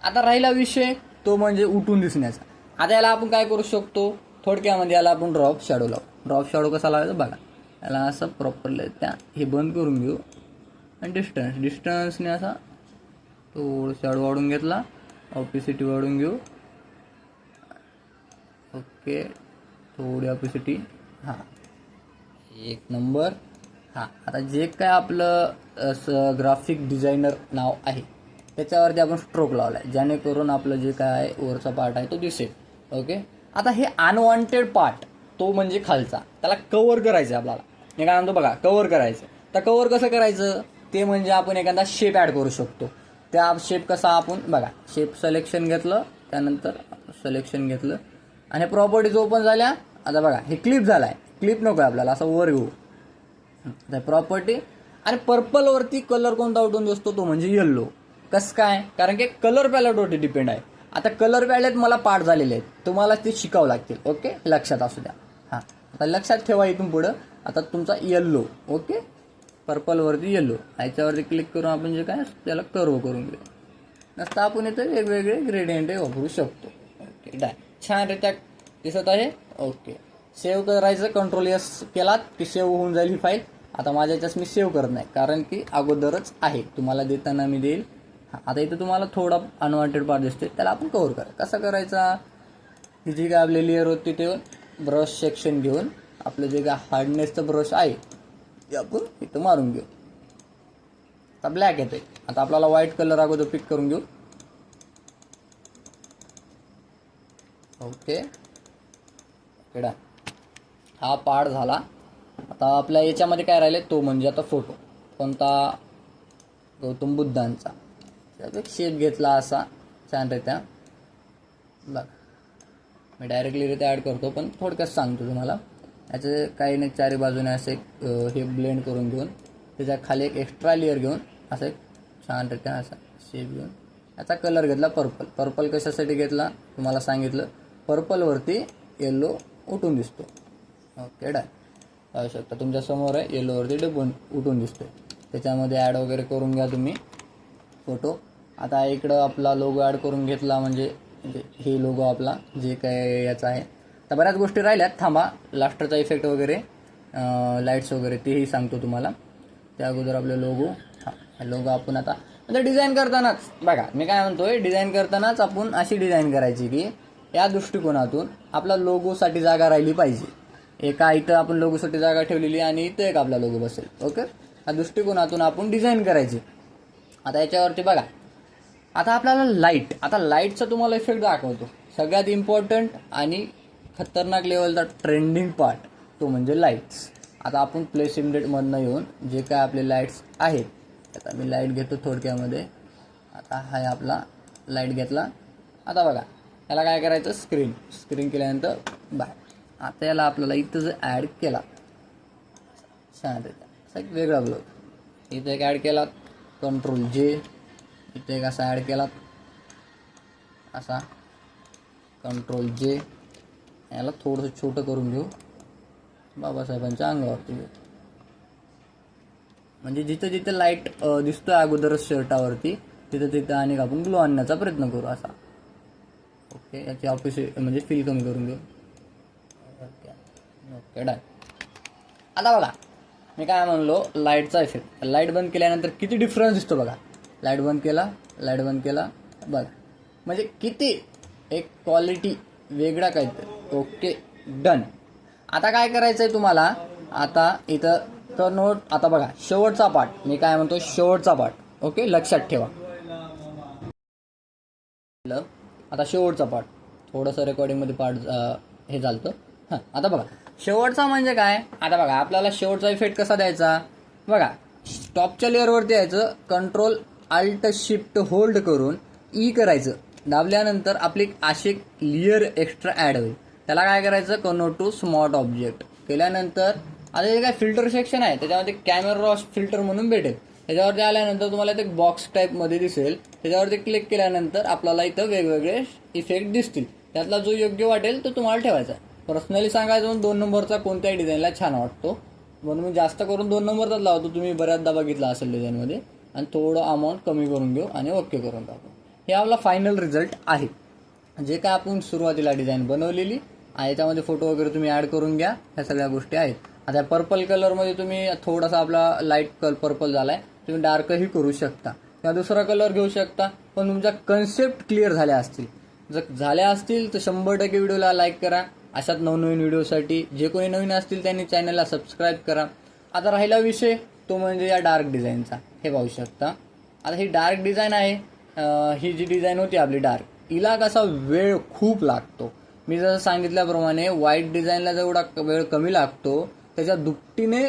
A: आता राहिला विषय तो म्हणजे उठून दिसण्याचा. आता याला आपण काय करू शकतो, थोडक्यामध्ये याला आपण ड्रॉप शॅडो लावू. ड्रॉप शॅडो कसा लावायचा बघा, याला असं प्रॉपरली त्या हे बंद करून घेऊ आणि डिस्टन्सने असा तो शॅडो वाढून घेतला, ऑपिसिटी वाढून घेऊ. ओके, थोडी ऑपिसिटी. हां, एक नंबर. हां, आता जे काय आपलं ग्राफिक डिझायनर नाव आहे त्याच्यावरती आपण स्ट्रोक लावला आहे, जेणेकरून आपलं जे काय वरचा पार्ट आहे तो दिसेल. ओके, आता हे अनवॉन्टेड पार्ट तो म्हणजे खालचा, त्याला कव्हर करायचं आपल्याला. मी काय म्हणतो बघा, कव्हर करायचं. तर कव्हर कसं करायचं ते म्हणजे आपण एखादा शेप ॲड करू शकतो. त्या शेप कसा आपण बघा, शेप सिलेक्शन घेतलं, त्यानंतर सिलेक्शन घेतलं आणि प्रॉपर्टीज ओपन झाल्या. आता बघा हे क्लिप झाला आहे, क्लिप नको आहे आपल्याला, असं वर घेऊ. प्रॉपर्टी आणि पर्पलवरती कलर कोणता उठून दिसतो तो म्हणजे येल्लो. कसं काय, कारण की कलर पॅलेटवरती डिपेंड आहे. आता कलर पॅलेट मला पाठ झालेले आहेत, तुम्हाला ते शिकावं लागतील. ओके, लक्षात असू द्या. हां, आता लक्षात ठेवा इथून पुढं. आता तुमचा येल्लो, ओके, पर्पलवरती येल्लो, ह्याच्यावरती क्लिक करून आपण जे काय त्याला कर्व करून घेऊ. नसतं आपण इथं वेगवेगळे ग्रेडियंट वापरू शकतो. ओके, डाय छानरित्या दिसत आहे. ओके, सेव्ह करायचं, कंट्रोल एस केलात की सेव्ह होऊन जाईल ही फाईल. आता माझ्या याच्यात मी सेव्ह करत नाही, कारण की अगोदरच आहे, तुम्हाला देताना मी देईल. आता इथं तुम्हाला थोडा अनवॉन्टेड पार्ट दिसते, त्याला आपण कव्हर करा. कसा करायचा, ही जी काय आपली लेअर होती ते ब्रश सेक्शन घेऊन आपलं जे काय हार्डनेसचं ब्रश आहे ते आपण इथं मारून घेऊ. आता ब्लॅक येते. आता आपल्याला व्हाईट कलर अगोदर पिक करून घेऊ. ओके, केडा हा पार्ट झाला. आता आपल्या याच्यामध्ये काय राहिले तो म्हणजे आता फोटो कोणता, गौतम बुद्धांचा. एक शेप घेतला असा छानरित्या. बघा मी डायरेक्टलीरित्या ॲड करतो, पण थोडक्यात सांगतो तुम्हाला. याचे काही नाही, चारी बाजूने असे हे ब्लेंड करून घेऊन त्याच्या खाली एक एक्स्ट्रा लेअर घेऊन असं एक छानरित्या असा शेप घेऊन याचा कलर घेतला पर्पल. पर्पल कशासाठी घेतला तुम्हाला सांगितलं, पर्पलवरती येल्लो उठून दिसतो. ओके, डाय पाहू शकता तुमच्या समोर आहे, येल्लोवरती डबून उठून दिसतो. त्याच्यामध्ये ॲड वगैरे करून घ्या तुम्ही फोटो. आता इकडं आपला लोगो ॲड करून घेतला, म्हणजे हे लोगो आपला जे काय याचा आहे. तर बऱ्याच गोष्टी राहिल्यात, थांबा लास्टरचा इफेक्ट वगैरे लाईट्स वगैरे तेही सांगतो तुम्हाला. त्या अगोदर आपले लोगो. हां, लोगो आपण आता म्हणजे डिझाईन करतानाच बघा, मी काय म्हणतोय, डिझाईन करतानाच आपण अशी डिझाईन करायची की या दृष्टिकोनातून आपला लोगोसाठी जागा राहिली पाहिजे. एका इथं आपण लोगोसाठी जागा ठेवलेली आणि इथं एक आपला लोगो बसेल. ओके, या दृष्टिकोनातून आपण डिझाईन करायची. आता याच्यावरती बघा, आता आपल्याला लाईट, आता लाईटचा तुम्हाला इफेक्ट दाखवतो. सगळ्यात इम्पॉर्टंट आणि खतरनाक लेवलचा ट्रेंडिंग पार्ट तो म्हणजे लाईट्स. आता आपण प्लेस इमिडिएटमधनं येऊन जे काय आपले लाईट्स आहेत, आता मी लाईट घेतो थोडक्यामध्ये. आता हा आपला लाईट घेतला. आता बघा याला काय करायचं, स्क्रीन केल्यानंतर बाय. आता याला आपल्याला इथं जर ॲड केला छानरित्या असा एक वेगळा ब्लॉक इथं एक ॲड केला, कंट्रोल जे, इथे एक असा ॲड केला असा, कंट्रोल जे. याला थोडंसं छोटं करून घेऊ, बाबासाहेबांच्या अंगावरती घेऊ. म्हणजे जिथं जिथं लाईट दिसतोय अगोदरच शर्टावरती तिथं तिथं आणि आपण ग्लो आणण्याचा प्रयत्न करू असा. ओके, याची ऑफिस म्हणजे फील कमी करून घेऊ. ओके ओके, डाय. आता बघा मी काय म्हणलो, लाईटचा इफेक्ट. लाईट बंद केल्यानंतर किती डिफरन्स दिसतो बघा. लाईट बंद केला बघा, म्हणजे किती एक क्वालिटी वेगळा काहीतरी. Okay, done. आता काय करायचं आहे तुम्हाला, आता इथं तर नोट. आता बघा शेवटचा पार्ट, मी काय म्हणतो शेवटचा पार्ट. ओके, लक्षात ठेवा. आता शेवटचा पार्ट थोडंसं रेकॉर्डिंगमध्ये पार्ट हे झालं. हां, आता बघा शेवटचा म्हणजे काय. आता बघा आपल्याला शेवटचा इफेक्ट कसा द्यायचा बघा. टॉपच्या लेअरवरती यायचं, कंट्रोल अल्ट शिफ्ट होल्ड करून ई करायचं. दाबल्यानंतर आपली अशी एक लेयर एक्स्ट्रा ॲड होईल. त्याला काय करायचं, कन्वर्ट टू स्मार्ट ऑब्जेक्ट केल्यानंतर आता हे काय फिल्टर सेक्शन आहे, त्याच्यामध्ये कॅमेरा फिल्टर म्हणून भेटेल. त्याच्यावरती आल्यानंतर तुम्हाला ते बॉक्स टाईपमध्ये दिसेल. त्याच्यावरती क्लिक केल्यानंतर आपल्याला इथं वेगवेगळे इफेक्ट दिसतील. त्यातला जो योग्य वाटेल तो तुम्हाला ठेवायचा. पर्सनली सांगायचं म्हणून 2 नंबरचा कोणत्याही डिझाईनला छान वाटतो, म्हणून मी जास्त करून 2 नंबरचाच लावतो. तुम्ही बऱ्याचदा बघितला असेल डिझाईनमध्ये. आणि थोडं अमाऊंट कमी करून घेऊ आणि ओके करून टाकू. हे आपला फायनल रिझल्ट आहे. जे काय आपण सुरुवातीला डिझाईन बनवलेली आणि याच्यामध्ये फोटो वगैरे तुम्ही ॲड करून घ्या. ह्या सगळ्या गोष्टी आहेत. आता पर्पल कलरमध्ये तुम्ही थोडासा आपला लाईट पर्पल झाला आहे, तुम्ही डार्कही करू शकता किंवा दुसरा कलर घेऊ शकता. पण तुमच्या कन्सेप्ट क्लिअर झाल्या असतील, जर झाल्या असतील तर 100% व्हिडिओला लाईक करा. अशाच नवनवीन व्हिडिओसाठी जे कोणी नवीन असतील त्यांनी चॅनलला सबस्क्राईब करा. आता राहिला विषय तो म्हणजे या डार्क डिझाईनचा. हे पाहू शकता. आता ही डार्क डिझाईन आहे. ही जी डिझाईन होती आपली डार्क, हिला कसा वेळ खूप लागतो. मी जसं सांगितल्याप्रमाणे व्हाईट डिझाईनला जेवढा वेळ कमी लागतो त्याच्या दुपटीने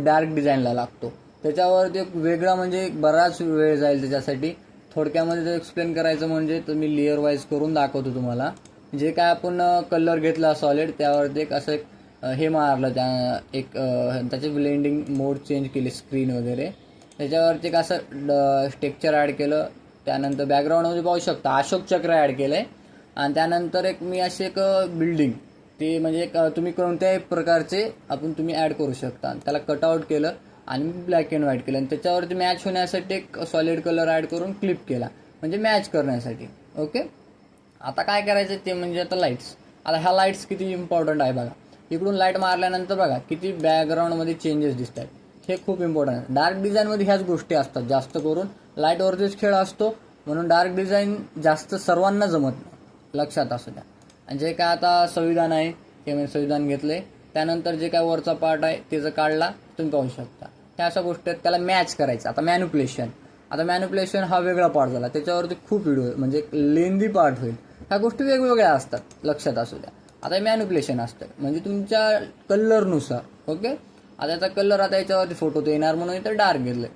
A: डार्क डिझाईनला लागतो. त्याच्यावरती एक वेगळा म्हणजे बराच वेळ जाईल त्याच्यासाठी. थोडक्यामध्ये जर एक्सप्लेन करायचं म्हणजे तर मी लेअर वाईज करून दाखवतो तुम्हाला. जे काय आपण कलर घेतला सॉलिड त्यावरती एक असं हे मारलं, एक त्याचे ब्लेंडिंग मोड चेंज केले, स्क्रीन वगैरे. त्याच्यावरती एक असं टेक्स्चर ॲड केलं. त्यानंतर बॅकग्राऊंडमध्ये पाहू शकता अशोक चक्र ॲड केलं आहे. आणि त्यानंतर एक मी अशी एक बिल्डिंग, ते म्हणजे एक तुम्ही कोणत्याही प्रकारचे तुम्ही ॲड करू शकता. त्याला कटआउट केलं आणि ब्लॅक अँड व्हाईट केलं आणि त्याच्यावरती मॅच होण्यासाठी एक सॉलिड कलर ॲड करून क्लिप केला, म्हणजे मॅच करण्यासाठी. ओके. आता काय करायचं ते म्हणजे आता लाईट्स. आता ह्या लाईट्स किती इम्पॉर्टंट आहे बघा. इकडून लाईट मारल्यानंतर बघा किती बॅकग्राऊंडमध्ये चेंजेस दिसत आहेत. हे खूप इम्पॉर्टंट आहे. डार्क डिझाईनमध्ये ह्याच गोष्टी असतात. जास्त करून लाईटवरतीच खेळ असतो, म्हणून डार्क डिझाईन जास्त सर्वांना जमत नाही, लक्षात असू द्या. आणि जे काय आता संविधान आहे ते मी संविधान घेतलं आहे. त्यानंतर जे काय वरचा पार्ट आहे ते जर काढला तुम्ही पाहू शकता. ह्या अशा गोष्टी आहेत. त्याला मॅच करायचं. आता मॅन्युप्युलेशन हा वेगळा पार्ट झाला. त्याच्यावरती खूप व्हिडिओ म्हणजे लेंदी पार्ट होईल. ह्या गोष्टी वेगवेगळ्या असतात, लक्षात असू द्या. आता मॅन्युप्युलेशन असतं म्हणजे तुमच्या कलरनुसार. ओके. आता याचा कलर आता याच्यावरती फोटो तो येणार म्हणून इथं डार्क घेतलं आहे.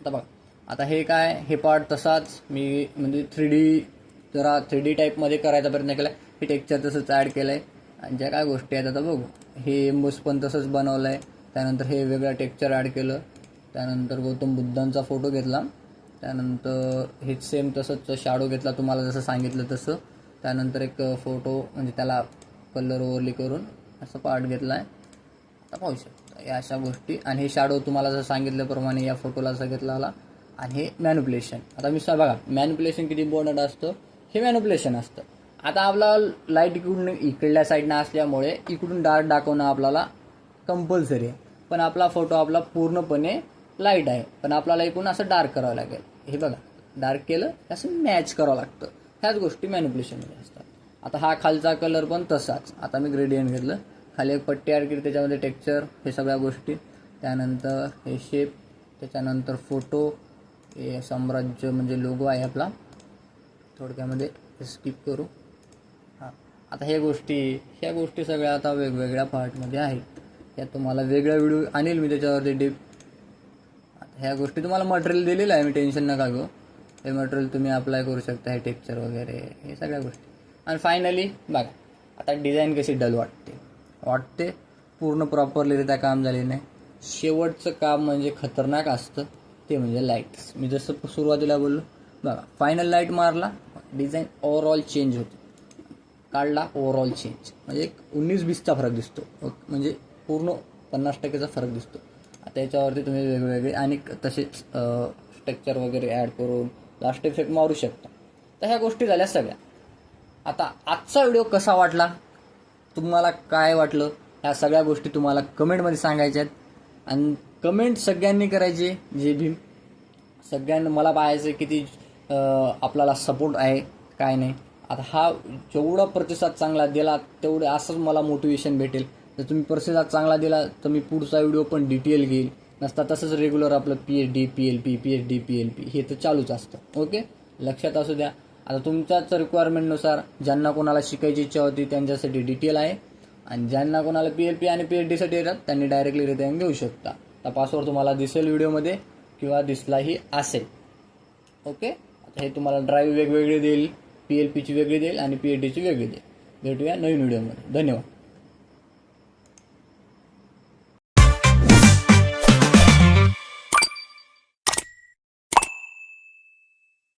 A: आता बघा, आता हे काय, हे पार्ट तसाच मी म्हणजे 3D टाईपमध्ये करायचा प्रयत्न केला. हे टेक्स्चर तसंच ॲड केलं आहे. आणि ज्या काय गोष्टी आहेत आता बघू. हे एम्बोस पण तसंच बनवलं आहे. त्यानंतर हे वेगळं टेक्स्चर ॲड केलं. त्यानंतर गौतम बुद्धांचा फोटो घेतला. त्यानंतर हे सेम तसंच शॅडो घेतला तुम्हाला जसं सांगितलं तसं. त्यानंतर एक फोटो म्हणजे त्याला कलर ओव्हरली करून असं पार्ट घेतला आहे. आता पाहू शकता या अशा गोष्टी. आणि हे शॅडो तुम्हाला जसं सांगितल्याप्रमाणे या फोटोला असं घेतला आला. आणि हे मॅन्युप्युलेशन. आता मी बघा मॅन्युप्युलेशन किती इम्पॉर्टंट असतं. हे मॅन्युप्युलेशन असतं. आता आपला लाईट इकडल्या साईडनं असल्यामुळे इकडून डार्क दाखवणं आपल्याला कंपल्सरी आहे. पण आपला फोटो आपला पूर्णपणे लाईट आहे, पण आपल्याला इकडून असं डार्क करावं लागेल. हे बघा डार्क केलं असं मॅच करावं लागतं. ह्याच गोष्टी मॅन्युप्युलेशनमध्ये असतात. आता हा खालचा कलर पण तसाच. आता मी ग्रेडियंट घेतलं, खाली एक पट्टी ॲड केली, त्याच्यामध्ये टेक्स्चर हे सगळ्या गोष्टी. त्यानंतर हे शेप, त्याच्यानंतर फोटो, हे साम्राज्य म्हणजे लोगो आहे आपला. थोडक्यामध्ये स्किप करू. हां, आता ह्या गोष्टी सगळ्या आता वेगवेगळ्या पार्टमध्ये आहेत. या तुम्हाला वेगळा व्हिडिओ आणेल मी त्याच्यावरती डीप. ह्या गोष्टी तुम्हाला मटेरियल दिलेलं आहे मी, टेन्शन नका घेऊ. हे मटेरियल तुम्ही अप्लाय करू शकता, हे टेक्स्चर वगैरे हे सगळ्या गोष्टी. आणि फायनली बघा आता डिझाईन कशी डल वाटते पूर्ण प्रॉपरलीरित्या काम झाले नाही. शेवटचं काम म्हणजे खतरनाक असतं, ते म्हणजे लाईट्स. मी जसं सुरुवातीला बोललो बघा, फायनल लाईट मारला डिझाईन ओव्हरऑल चेंज होते. काढला ओव्हरऑल चेंज म्हणजे एक 19-20चा फरक दिसतो. म्हणजे पूर्ण 50%चा फरक दिसतो. आता याच्यावरती तुम्ही वेगवेगळे आणि तसेच स्ट्रक्चर वगैरे ॲड करून लास्ट इफेक्ट मारू शकता. तर ह्या गोष्टी झाल्या सगळ्या. आता आजचा व्हिडिओ कसा वाटला, तुम्हाला काय वाटलं, ह्या सगळ्या गोष्टी तुम्हाला कमेंटमध्ये सांगायच्या आहेत. आणि कमेंट सगळ्यांनी करायचे. जे भीम सगळ्यांना मला पाहायचं किती आपल्याला सपोर्ट आहे काय नाही. आता हा जेवढा प्रतिसाद चांगला दिला तेवढे असंच मला मोटिवेशन भेटेल. जर तुम्ही प्रतिसाद चांगला दिला तर मी पुढचा व्हिडिओ पण डिटेल घेईल. नसता तसंच रेग्युलर आपलं PhD PLP हे तर चालूच असतं. ओके, लक्षात असू द्या. आता तुमच्याच रिक्वायरमेंटनुसार ज्यांना कोणाला शिकायची इच्छा होती त्यांच्यासाठी डिटेल आहे. आणि ज्यांना कोणाला PLP आणि PhDसाठी येतात त्यांनी डायरेक्टली रिटर्न घेऊ शकता. तपासवर तुम्हाला दिसेल व्हिडिओमध्ये किंवा दिसलाही असेल. ओके. हे तुम्हाला ड्राईव्ह वेगवेगळे देईल, PLPची वेगळी देईल आणि PATची वेगळी देईल. भेटूया नवीन व्हिडिओमध्ये. धन्यवाद.